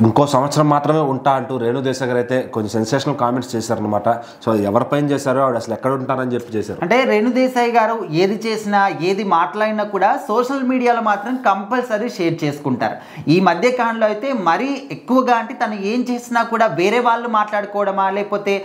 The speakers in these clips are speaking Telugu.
ఇంకో సంవత్సరం మాత్రమే ఉంటా అంటూ రేణు దేశాయ్ గారు అయితే కొన్ని సెన్సేషనల్ కామెంట్స్ చేశారనమాట. సో ఎవరిపైన చేశారో ఆవిడ అసలు ఎక్కడ ఉంటారని చెప్పి చేశారు. అంటే రేణు దేశాయ్ గారు ఏది చేసినా ఏది మాట్లాడినా కూడా సోషల్ మీడియాలో మాత్రం కంపల్సరీ షేర్ చేసుకుంటారు. ఈ మధ్య కాలంలో అయితే మరీ ఎక్కువగా అంటే తను ఏం చేసినా కూడా వేరే వాళ్ళు మాట్లాడుకోవడమా లేకపోతే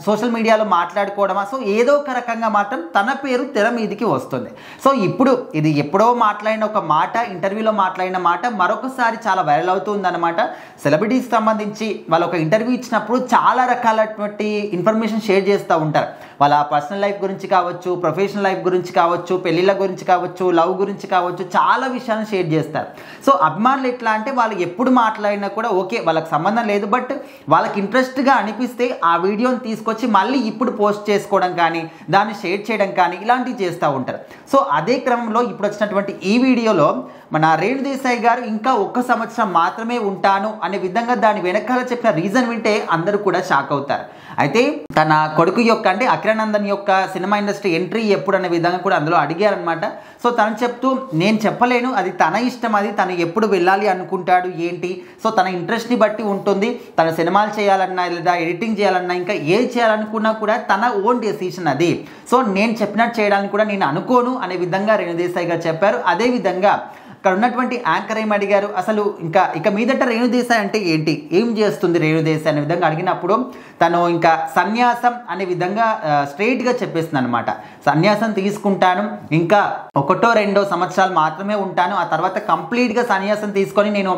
సోషల్ మీడియాలో మాట్లాడుకోవడమా, సో ఏదో ఒక రకంగా మాత్రం తన పేరు తెర మీదికి వస్తుంది. సో ఇప్పుడు ఇది ఎప్పుడో మాట్లాడిన ఒక మాట, ఇంటర్వ్యూలో మాట్లాడిన మాట మరొకసారి చాలా వైరల్ అవుతుంది అనమాట. సెలబ్రిటీస్ సంబంధించి వాళ్ళు ఒక ఇంటర్వ్యూ ఇచ్చినప్పుడు చాలా రకాలటువంటి ఇన్ఫర్మేషన్ షేర్ చేస్తూ ఉంటారు. వాళ్ళ పర్సనల్ లైఫ్ గురించి కావచ్చు, ప్రొఫెషనల్ లైఫ్ గురించి కావచ్చు, పెళ్ళిళ్ళ గురించి కావచ్చు, లవ్ గురించి కావచ్చు, చాలా విషయాలను షేర్ చేస్తారు. సో అభిమానులు ఎట్లా అంటే వాళ్ళు ఎప్పుడు మాట్లాడినా కూడా ఓకే వాళ్ళకి సంబంధం లేదు, బట్ వాళ్ళకి ఇంట్రెస్ట్గా అనిపిస్తే ఆ వీడియోని తీసుకొచ్చి మళ్ళీ ఇప్పుడు పోస్ట్ చేసుకోవడం కానీ దాన్ని షేర్ చేయడం కానీ ఇలాంటివి చేస్తూ ఉంటారు. సో అదే క్రమంలో ఇప్పుడు వచ్చినటువంటి ఈ వీడియోలో మన రేణు దేశాయ్ గారు ఇంకా 1 సంవత్సరం మాత్రమే ఉంటాను అనే విధంగా దాని వెనకాల చెప్పిన రీజన్ వింటే అందరూ కూడా షాక్ అవుతారు. అయితే తన కొడుకు యొక్క అంటే అఖిరానందన్ యొక్క సినిమా ఇండస్ట్రీ ఎంట్రీ ఎప్పుడు అనే విధంగా కూడా అందులో అడిగారనమాట. సో తను చెప్తూ నేను చెప్పలేను, అది తన ఇష్టం, అది తను ఎప్పుడు వెళ్ళాలి అనుకుంటాడు ఏంటి, సో తన ఇంట్రెస్ట్ని బట్టి ఉంటుంది. తన సినిమాలు చేయాలన్నా లేదా ఎడిటింగ్ చేయాలన్నా ఇంకా ఏది చేయాలనుకున్నా కూడా తన ఓన్ డెసిషన్ అది. సో నేను చెప్పినట్టు చేయడానికి కూడా నేను అనుకోను అనే విధంగా రేణు దేశాయ్ గారు చెప్పారు. అదేవిధంగా అక్కడ ఉన్నటువంటి యాంకర్ ఏం అడిగారు, అసలు ఇక మీదట రేణు దేశాయ్ అంటే ఏంటి, ఏం చేస్తుంది రేణు దేశాయ్ అనే విధంగా అడిగినప్పుడు తను ఇంకా సన్యాసం అనే విధంగా స్ట్రైట్గా చెప్పేస్తుంది అనమాట. సన్యాసం తీసుకుంటాను, ఇంకా 1-2 సంవత్సరాలు మాత్రమే ఉంటాను, ఆ తర్వాత కంప్లీట్గా సన్యాసం తీసుకొని నేను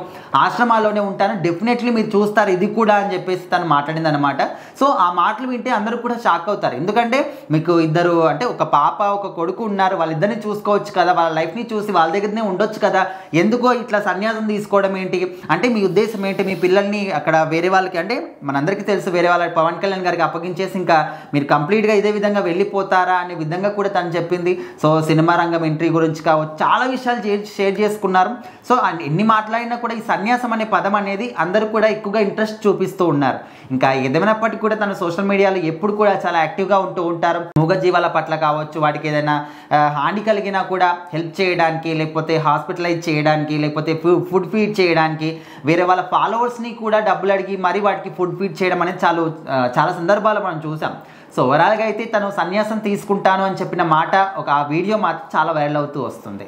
ఆశ్రమాల్లోనే ఉంటాను, డెఫినెట్లీ మీరు చూస్తారు ఇది కూడా అని చెప్పేసి తను మాట్లాడింది అనమాట. సో ఆ మాటలు వింటే అందరూ కూడా షాక్ అవుతారు. ఎందుకంటే మీకు ఇద్దరు అంటే ఒక పాప ఒక కొడుకు ఉన్నారు, వాళ్ళిద్దరిని చూసుకోవచ్చు కదా, వాళ్ళ లైఫ్ని చూసి వాళ్ళ దగ్గరనే ఉండొచ్చు కదా, ఎందుకో ఇట్లా సన్యాసం తీసుకోవడం ఏంటి అంటే మీ ఉద్దేశం ఏంటి, మీ పిల్లల్ని అక్కడ వేరే వాళ్ళకి అంటే మనందరికీ తెలుసు వేరే వాళ్ళ పవన్ కళ్యాణ్ గారికి అప్పగించేసి ఇంకా మీరు కంప్లీట్గా ఇదే విధంగా వెళ్ళిపోతారా అనే విధంగా కూడా తను చెప్పింది. సో సినిమా రంగం ఎంట్రీ గురించి కావచ్చు చాలా విషయాలు షేర్ చేసుకున్నారు. సో ఎన్ని మాట్లాడినా కూడా ఈ సన్యాసం అనే పదం అనేది అందరూ కూడా ఎక్కువగా ఇంట్రెస్ట్ చూపిస్తూ ఉన్నారు. ఇంకా ఏదైనప్పటికీ కూడా తను సోషల్ మీడియాలో ఎప్పుడు కూడా చాలా యాక్టివ్గా ఉంటూ ఉంటారు. మూగజీవాల పట్ల కావచ్చు, వాటికి ఏదైనా హాని కలిగినా కూడా హెల్ప్ చేయడానికి, లేకపోతే హాస్పిటలైజ్ చేయడానికి, లేకపోతే ఫుడ్ ఫీడ్ చేయడానికి, వేరే వాళ్ళ ఫాలోవర్స్ని కూడా డబ్బులు అడిగి మరి వాటికి ఫుడ్ ఫీడ్ చేయడం అనేది చాలా సందర్భాలు మనం చూసాం. సో ఓవరాల్గా అయితే తను సన్యాసం తీసుకుంటాను అని చెప్పిన మాట ఒక ఆ వీడియో మాత్రం చాలా వైరల్ అవుతూ వస్తుంది.